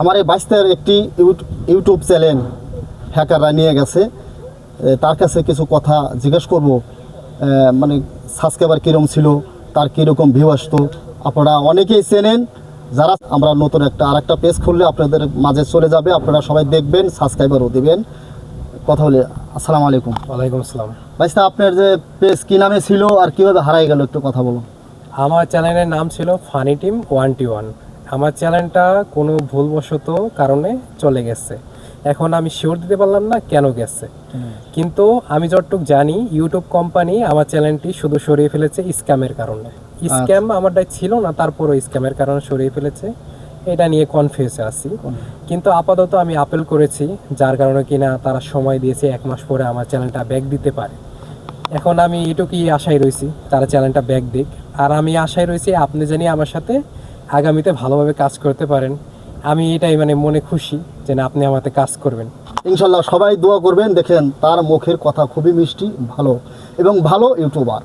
আমার এই বাইস্তার একটি ইউটিউব চ্যানেল হ্যাকাররা নিয়ে গেছে। তার কাছে কিছু কথা জিজ্ঞেস করব, মানে সাবস্ক্রাইবার কীরকম ছিল, তার কীরকম ভিউ আসতো। আপনারা অনেকেই চেনেন, যারা আমরা নতুন আরেকটা পেজ খুললে আপনাদের মাঝে চলে যাবে, আপনারা সবাই দেখবেন, সাবস্ক্রাইবারও দেবেন। কথা বলে আসসালামু আলাইকুম। ওয়ালাইকুম আসসালাম। বাইস্তা, আপনার যে পেজ কী নামে ছিল আর কীভাবে হারাই গেল একটু কথা বলুন। আমার চ্যানেলের নাম ছিল ফানি টিম 1T1। আমার চ্যানেলটা কোনো ভুলবশত কারণে চলে গেছে। এখন আমি শিওর দিতে পারলাম না কেন গেছে, কিন্তু আমি যতটুকু জানি ইউটিউব কোম্পানি আমার চ্যানেলটি শুধু সরিয়ে ফেলেছে স্ক্যামের কারণে। স্ক্যাম আমারটাই ছিল না, তারপরও স্ক্যামের কারণে সরিয়ে ফেলেছে। এটা নিয়ে কনফিউজে আছি, কিন্তু আপাতত আমি আপিল করেছি, যার কারণে কিনা তারা সময় দিয়েছে 1 মাস পরে আমার চ্যানেলটা ব্যাক দিতে পারে। এখন আমি এটুকুই আশায় রয়েছি তারা চ্যানেলটা ব্যাক দিক, আর আমি আশায় রয়েছি আপনি জানি আমার সাথে আগামীতে ভালোভাবে কাজ করতে পারেন। আমি এটাই মনে খুশি যে না, আপনি আমাতে কাজ করবেন। ইনশাল্লাহ সবাই দোয়া করবেন। দেখেন তার মুখের কথা খুবই মিষ্টি, ভালো এবং ভালো ইউটিউবার।